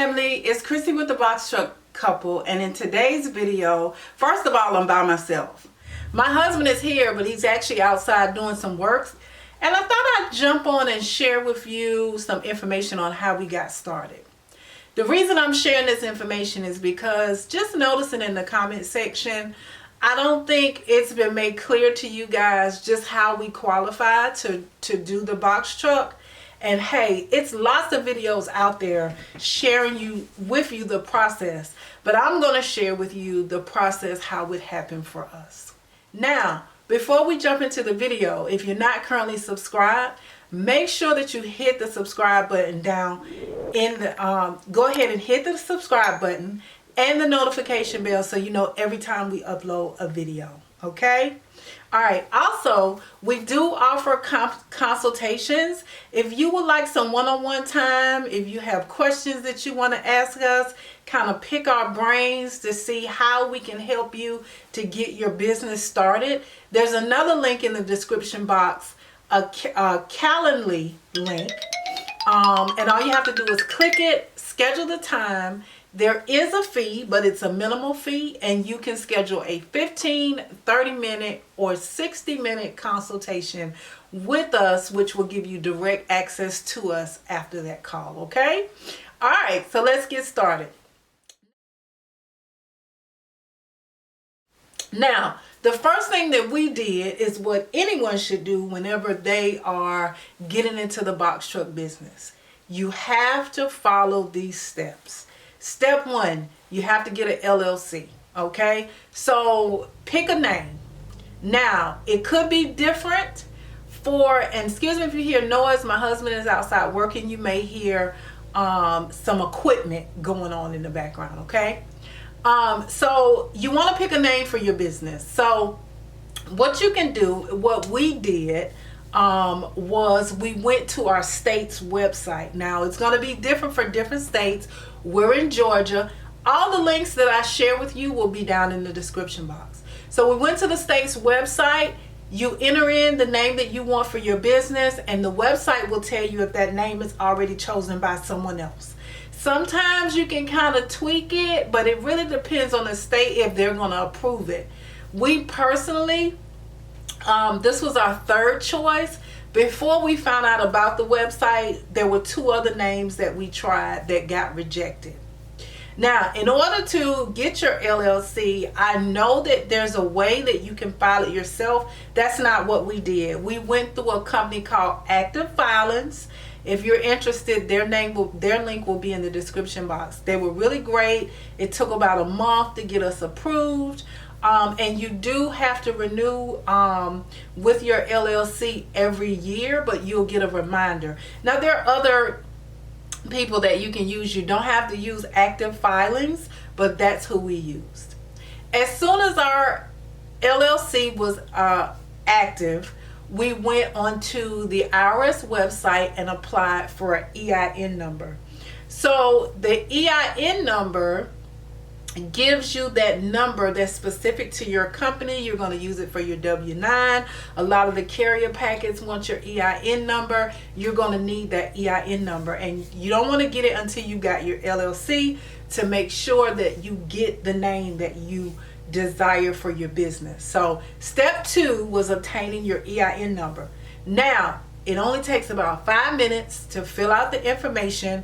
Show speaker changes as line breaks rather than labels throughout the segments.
family, it's Chrissy with the Boxtruck couple, and in today's video, first of all, I'm by myself. My husband is here, but he's actually outside doing some work, and I thought I'd jump on and share with you some information on how we got started. The reason I'm sharing this information is because just noticing in the comment section, I don't think it's been made clear to you guys just how we qualify to do the Boxtruck. And hey, it's lots of videos out there sharing with you the process, but I'm going to share with you the process, how it happened for us. Now, before we jump into the video, if you're not currently subscribed, make sure that you hit the subscribe button down in the, go ahead and hit the subscribe button and the notification bell so you know every time we upload a video, okay? All right, also, we do offer consultations. If you would like some one-on-one time, if you have questions that you want to ask us, kind of pick our brains to see how we can help you to get your business started, there's another link in the description box, a Calendly link, and all you have to do is click it, schedule the time. There is a fee, but it's a minimal fee, and you can schedule a 15, 30-minute, or 60-minute consultation with us, which will give you direct access to us after that call, okay? All right, so let's get started. Now, the first thing that we did is what anyone should do whenever they are getting into the Boxtruck business. You have to follow these steps. Step one, you have to get an LLC, okay? So pick a name. Now, it could be different and excuse me if you hear noise, my husband is outside working. You may hear some equipment going on in the background, okay? So you want to pick a name for your business. So what you can do, what we did, was we went to our state's website. Now, it's going to be different for different states. We're in Georgia. All the links that I share with you will be down in the description box. So we went to the state's website. You enter in the name that you want for your business, and the website will tell you if that name is already chosen by someone else. Sometimes you can kind of tweak it, but it really depends on the state if they're going to approve it. We personally, this was our third choice. Before we found out about the website, there were two other names that we tried that got rejected. Now, in order to get your LLC, I know that there's a way that you can file it yourself. That's not what we did. We went through a company called Active Filings. If you're interested, their link will be in the description box. They were really great. It took about a month to get us approved. And you do have to renew with your LLC every year, but you'll get a reminder. Now, there are other people that you can use. You don't have to use Active Filings, but that's who we used. As soon as our LLC was active, we went onto the IRS website and applied for an EIN number. So the EIN number gives you that number that's specific to your company. You're going to use it for your W-9. A lot of the carrier packets want your EIN number. You're going to need that EIN number, and you don't want to get it until you got your LLC to make sure that you get the name that you desire for your business. So step two was obtaining your EIN number. Now, it only takes about 5 minutes to fill out the information.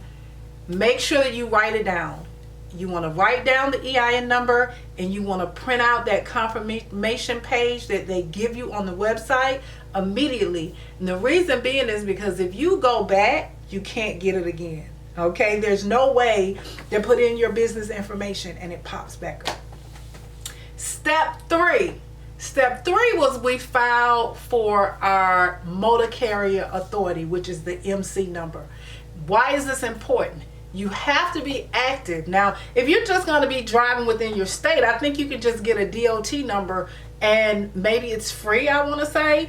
Make sure that you write it down. You want to write down the EIN number, and you want to print out that confirmation page that they give you on the website immediately. And the reason being is because if you go back, you can't get it again. Okay? There's no way to put in your business information and it pops back up. Step three. Step three was we filed for our motor carrier authority, which is the MC number. Why is this important? You have to be active. Now, if you're just going to be driving within your state, I think you can just get a DOT number, and maybe it's free, I want to say.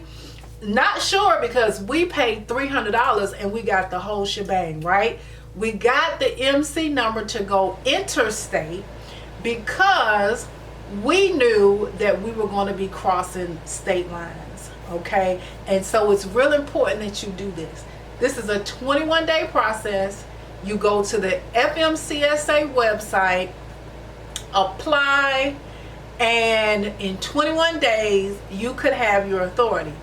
Not sure, because we paid $300 and we got the whole shebang, right? We got the MC number to go interstate because we knew that we were going to be crossing state lines, okay? And so it's real important that you do this. This is a 21-day process. You go to the FMCSA website, apply, and in 21 days you could have your authority.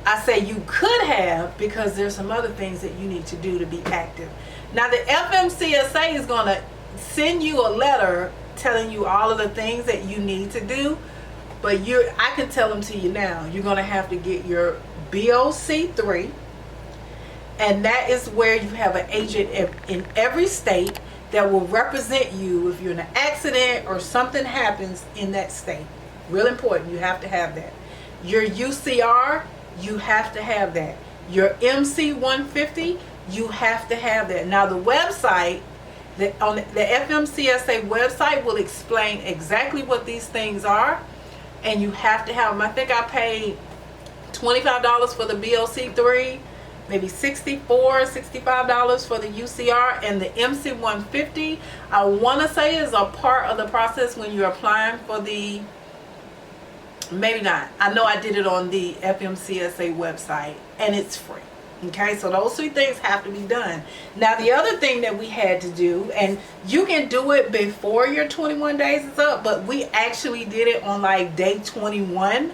I say you could have because there's some other things that you need to do to be active. Now the FMCSA is going to send you a letter telling you all of the things that you need to do, but I can tell them to you now. You're going to have to get your BOC3, and that is where you have an agent in every state that will represent you if you're in an accident or something happens in that state. Real important, you have to have that. Your UCR, you have to have that. Your MC150, you have to have that. Now the website, on the FMCSA website will explain exactly what these things are, and you have to have them. I think I paid $25 for the BOC3, maybe $64, $65 for the UCR, and the MC150 I want to say is a part of the process when you're applying for the, maybe not, I know I did it on the FMCSA website and it's free. Okay, so those three things have to be done. Now the other thing that we had to do, and you can do it before your 21 days is up, but we actually did it on like day 21,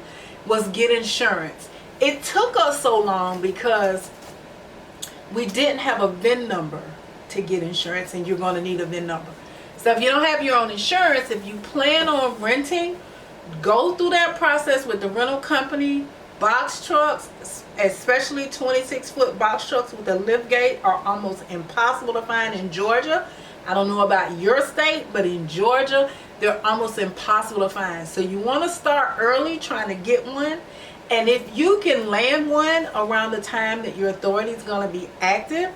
was get insurance. It took us so long because we didn't have a VIN number to get insurance, and you're going to need a VIN number. So if you don't have your own insurance, if you plan on renting, go through that process with the rental company. Box trucks, especially 26-foot box trucks with a lift gate, are almost impossible to find in Georgia. I don't know about your state, but in Georgia, they're almost impossible to find. So you want to start early trying to get one. And if you can land one around the time that your authority is going to be active,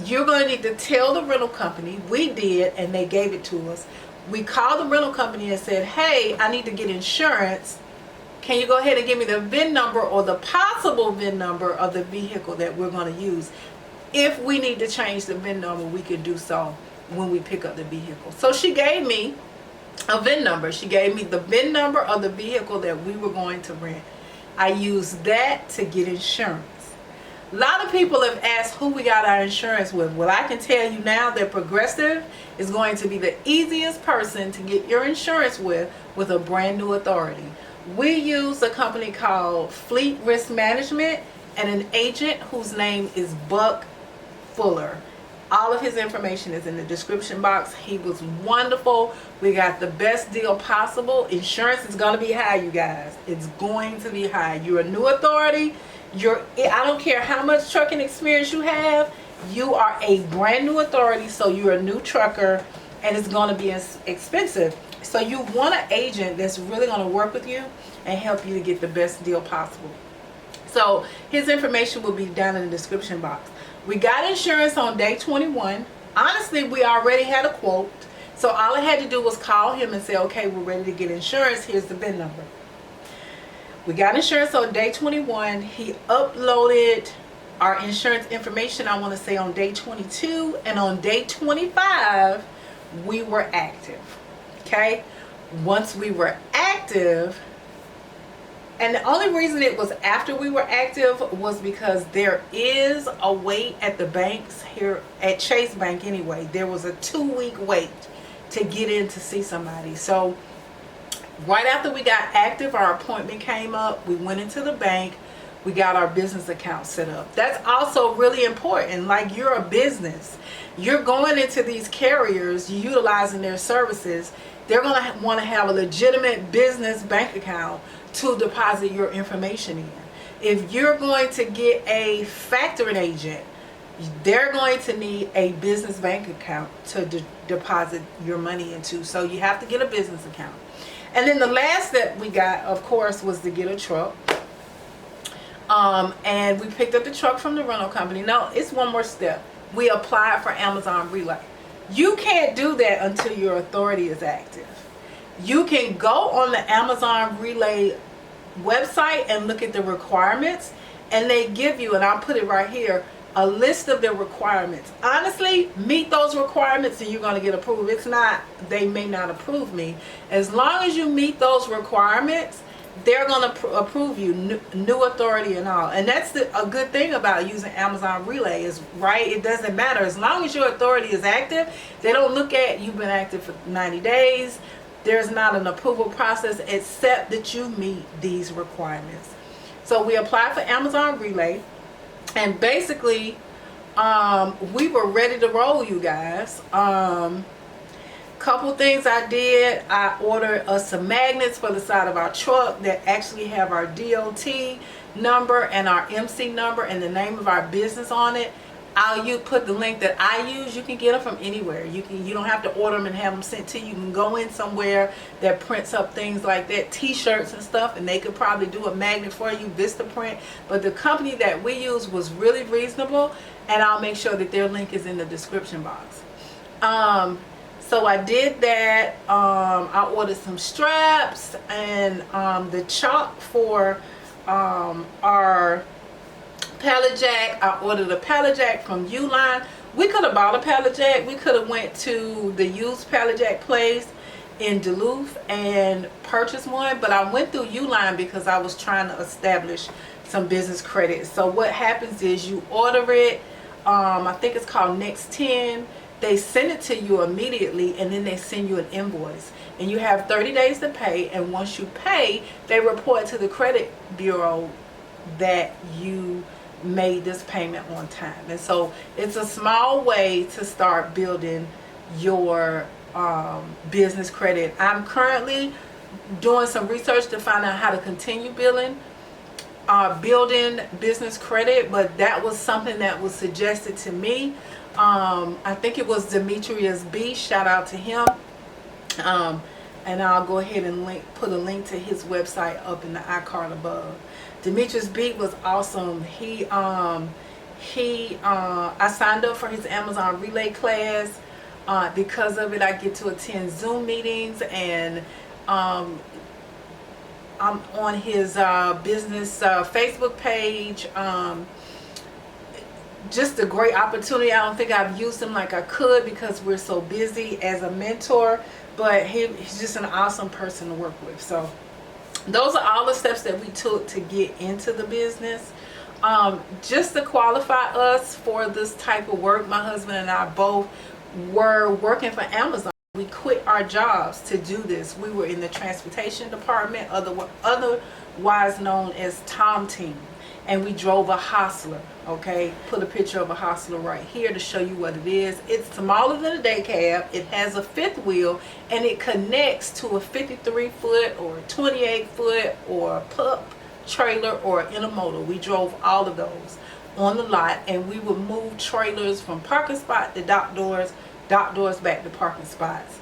you're going to need to tell the rental company. We did, and they gave it to us. We called the rental company and said, hey, I need to get insurance. Can you go ahead and give me the VIN number or the possible VIN number of the vehicle that we're going to use? If we need to change the VIN number, we can do so when we pick up the vehicle. So she gave me a VIN number. She gave me the VIN number of the vehicle that we were going to rent. I used that to get insurance. A lot of people have asked who we got our insurance with. Well, I can tell you now that Progressive is going to be the easiest person to get your insurance with a brand new authority. We use a company called Fleet Risk Management and an agent whose name is Buck Fuller. All of his information is in the description box. He was wonderful. We got the best deal possible. Insurance is going to be high, you guys. It's going to be high. You're a new authority. I don't care how much trucking experience you have. You are a brand new authority, so you're a new trucker, and it's going to be expensive. So you want an agent that's really going to work with you and help you to get the best deal possible. So his information will be down in the description box. We got insurance on day 21. Honestly, we already had a quote. So all I had to do was call him and say, okay, we're ready to get insurance. Here's the VIN number. We got insurance on day 21. He uploaded our insurance information, I want to say, on day 22. And on day 25, we were active. Okay, once we were active, and the only reason it was after we were active was because there is a wait at the banks here at Chase Bank anyway. There was a 2-week wait to get in to see somebody. So right after we got active, our appointment came up. We went into the bank. We got our business account set up. That's also really important. Like, you're a business. You're going into these carriers, utilizing their services. They're going to want to have a legitimate business bank account to deposit your information in. If you're going to get a factoring agent, they're going to need a business bank account to deposit your money into. So you have to get a business account. And then the last step we got, of course, was to get a truck. And we picked up the truck from the rental company. No, it's one more step. We applied for Amazon Relay. You can't do that until your authority is active. You can go on the Amazon Relay website and look at the requirements, and they give you, and I'll put it right here, a list of the requirements. Honestly, meet those requirements and you're going to get approved. It's not, they may not approve me. As long as you meet those requirements, they're going to approve you, new authority and all. And that's a good thing about using Amazon Relay is, right, it doesn't matter. As long as your authority is active, they don't look at you've been active for 90 days. There's not an approval process except that you meet these requirements. So we applied for Amazon Relay, and basically we were ready to roll, you guys. Couple things I did. I ordered us some magnets for the side of our truck that actually have our DOT number and our MC number and the name of our business on it. You put the link that I use. You can get them from anywhere. You don't have to order them and have them sent to you. You can go in somewhere that prints up things like that, t-shirts and stuff, and they could probably do a magnet for you, Vistaprint. But the company that we use was really reasonable, and I'll make sure that their link is in the description box. So I did that. I ordered some straps and the chalk for our pallet jack. I ordered a pallet jack from Uline. We could have bought a pallet jack. We could have went to the used pallet jack place in Duluth and purchased one, but I went through Uline because I was trying to establish some business credit. So what happens is you order it. I think it's called Next 10. They send it to you immediately, and then they send you an invoice, and you have 30 days to pay. And once you pay, they report to the credit bureau that you made this payment on time. And so it's a small way to start building your business credit. I'm currently doing some research to find out how to continue building business credit, but that was something that was suggested to me. I think it was Demetrius B. Shout out to him. And I'll go ahead and put a link to his website up in the iCard above. Demetrius B. was awesome. I signed up for his Amazon Relay class. Because of it, I get to attend Zoom meetings, and I'm on his business Facebook page. Just a great opportunity. I don't think I've used him like I could because we're so busy as a mentor, but he's just an awesome person to work with. So those are all the steps that we took to get into the business. Just to qualify us for this type of work, my husband and I both were working for Amazon. We quit our jobs to do this. We were in the transportation department, otherwise known as Tom Team, and we drove a Hostler. Okay, put a picture of a Hostler right here to show you what it is. It's smaller than a day cab. It has a fifth wheel, and it connects to a 53-foot or 28-foot or a pup trailer or intermodal. We drove all of those on the lot, and we would move trailers from parking spot to dock doors back to parking spots.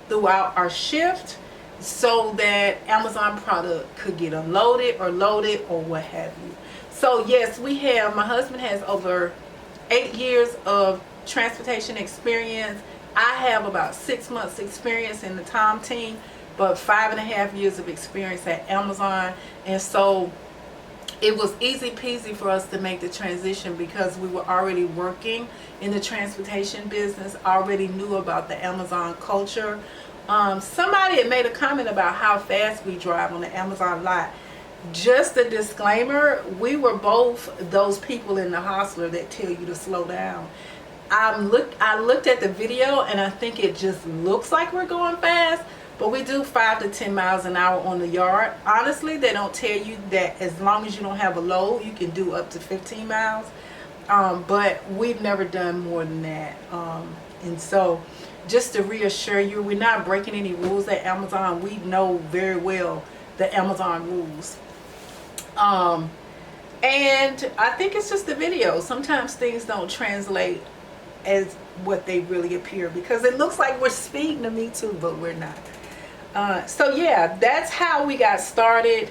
Throughout our shift so that Amazon product could get unloaded or loaded or what have you. So yes, my husband has over 8 years of transportation experience. I have about 6 months experience in the Tom Team. but 5.5 years of experience at Amazon. And so it was easy peasy for us to make the transition because we were already working in the transportation business, already knew about the Amazon culture. Somebody had made a comment about how fast we drive on the Amazon lot. Just a disclaimer, we were both those people in the hostler that tell you to slow down. I looked at the video and I think it just looks like we're going fast, but we do 5 to 10 miles an hour on the yard. Honestly, they don't tell you that as long as you don't have a load, you can do up to 15 miles. But we've never done more than that. And so just to reassure you, we're not breaking any rules at Amazon. We know very well the Amazon rules. And I think it's just the video. Sometimes things don't translate as what they really appear because it looks like we're speeding to me too, but we're not. So yeah, that's how we got started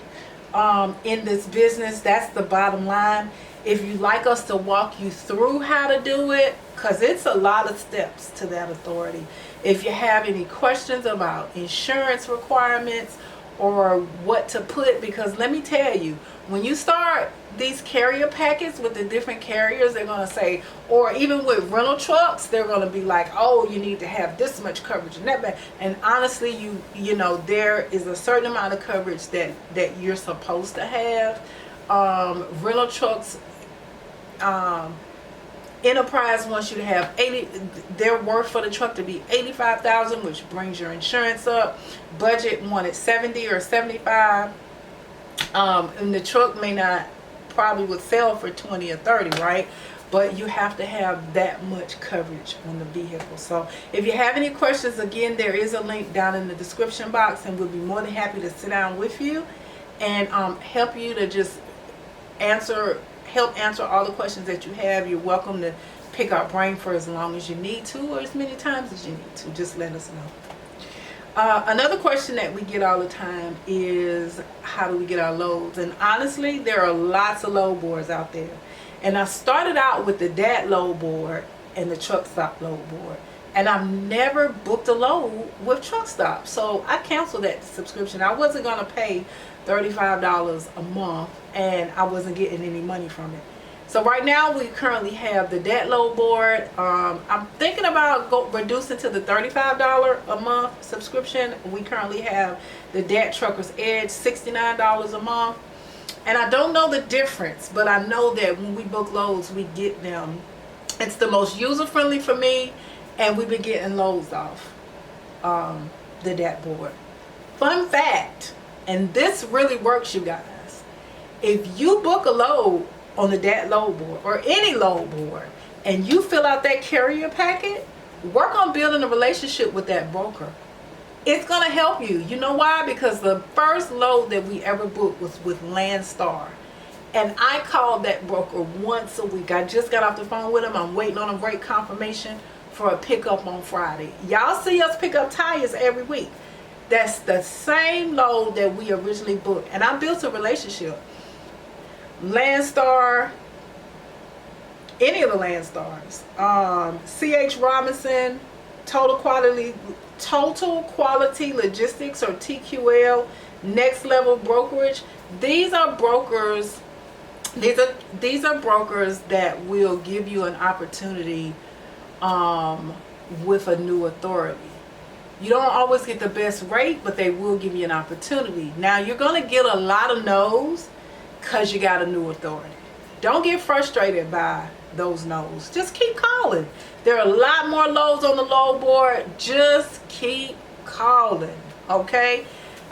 in this business. That's the bottom line. If you'd like us to walk you through how to do it, because it's a lot of steps to that authority. If you have any questions about insurance requirements or what to put, because let me tell you, when you start these carrier packets with the different carriers, they're going to say, or even with rental trucks, they're going to be like, oh, you need to have this much coverage and that. And honestly, you know, there is a certain amount of coverage that you're supposed to have. Rental trucks, Enterprise wants you to have 80. They're worth for the truck to be $85,000, which brings your insurance up. Budget wanted 70 or 75, and the truck may not, probably would sell for 20 or 30, right? But you have to have that much coverage on the vehicle. So if you have any questions, again, there is a link down in the description box, and we'll be more than happy to sit down with you and help you to just help answer all the questions that you have. You're welcome to pick our brain for as long as you need to, or as many times as you need to. Just let us know. Another question that we get all the time is, how do we get our loads? And honestly, there are lots of load boards out there. And I started out with the DAT load board and the truck stop load board. And I've never booked a load with truck stop. So I canceled that subscription. I wasn't going to pay $35 a month, and I wasn't getting any money from it. So right now we currently have the DAT load board. I'm thinking about reducing to the $35 a month subscription. We currently have the DAT Trucker's Edge, $69 a month. And I don't know the difference, but I know that when we book loads, we get them. It's the most user-friendly for me, and we've been getting loads off the DAT board. Fun fact, and this really works, you guys. If you book a load on the DAT load board or any load board, and you fill out that carrier packet, work on building a relationship with that broker. It's going to help you. You know why? Because the first load that we ever booked was with Landstar. And I called that broker once a week. I just got off the phone with him. I'm waiting on a rate confirmation for a pickup on Friday. Y'all see us pick up tires every week. That's the same load that we originally booked. And I built a relationship. Landstar, any of the Landstars, C.H. Robinson, Total Quality Logistics, or TQL, Next Level Brokerage. These are brokers. These are brokers that will give you an opportunity with a new authority. You don't always get the best rate, but they will give you an opportunity. Now you're going to get a lot of no's because you got a new authority. Don't get frustrated by those no's. Just keep calling. There are a lot more loads on the load board. Just keep calling, okay?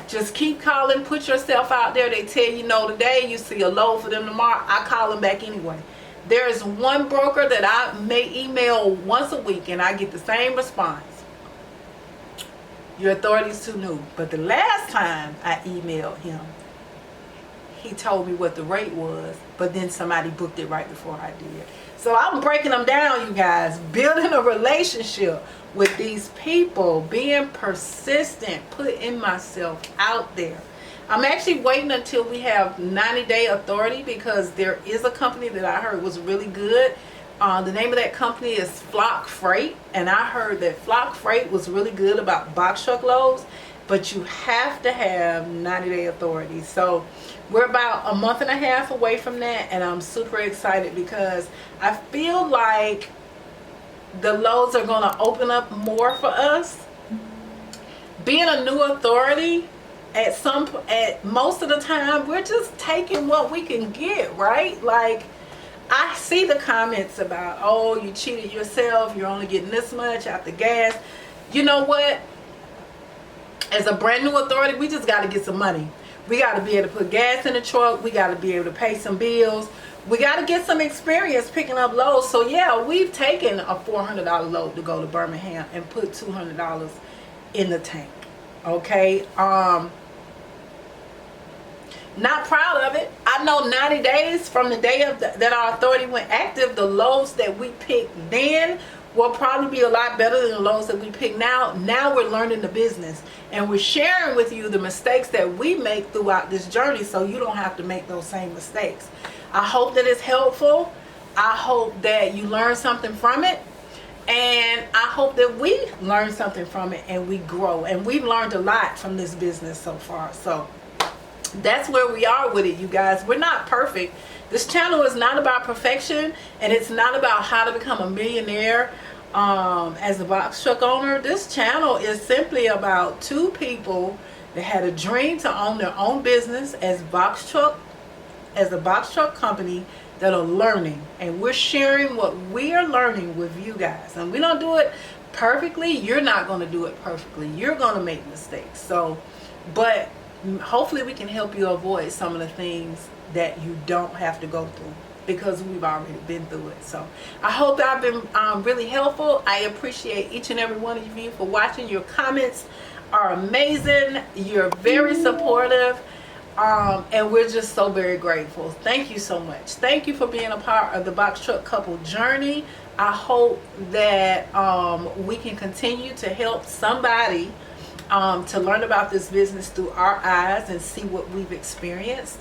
Just keep calling. Put yourself out there. They tell you no today. You see a load for them tomorrow. I call them back anyway. There is one broker that I may email once a week, and I get the same response. Your authority is too new. But the last time I emailed him, he told me what the rate was, but then somebody booked it right before I did. So I'm breaking them down, you guys. Building a relationship with these people, being persistent, putting myself out there. I'm actually waiting until we have 90-day authority, because there is a company that I heard was really good. The name of that company is Flock Freight, and I heard that Flock Freight was really good about box truck loads. but you have to have 90-day authority. So we're about a month and a half away from that, and I'm super excited because I feel like the loads are going to open up more for us. Being a new authority, at most of the time, we're just taking what we can get, right? Like, I see the comments about, oh, you cheated yourself, you're only getting this much out the gas. You know what? As a brand new authority, we just got to get some money. We got to be able to put gas in the truck. We got to be able to pay some bills. We got to get some experience picking up loads. So yeah, we've taken a $400 load to go to Birmingham and put $200 in the tank. Okay. Not proud of it. I know 90 days from the day of that our authority went active, the loads that we picked then will probably be a lot better than the loads that we pick now. Now we're learning the business, and we're sharing with you the mistakes that we make throughout this journey, so you don't have to make those same mistakes. I hope that it's helpful. I hope that you learn something from it, and I hope that we learn something from it and we grow. And we've learned a lot from this business so far. So that's where we are with it, you guys. We're not perfect. This channel is not about perfection, and it's not about how to become a millionaire as a box truck owner. This channel is simply about two people that had a dream to own their own business as a box truck company that are learning, and we're sharing what we are learning with you guys. And we don't do it perfectly. You're not going to do it perfectly. You're going to make mistakes. So, but hopefully we can help you avoid some of the things that you don't have to go through, because we've already been through it. So I hope that I've been really helpful. I appreciate each and every one of you for watching. Your comments are amazing. You're very supportive, and we're just so very grateful. Thank you so much. Thank you for being a part of the box truck couple journey. I hope that we can continue to help somebody to learn about this business through our eyes and see what we've experienced.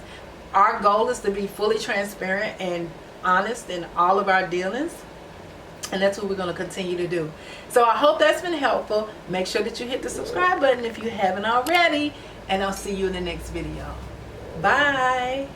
Our goal is to be fully transparent and honest in all of our dealings, and that's what we're going to continue to do. So I hope that's been helpful. Make sure that you hit the subscribe button if you haven't already, and I'll see you in the next video. Bye.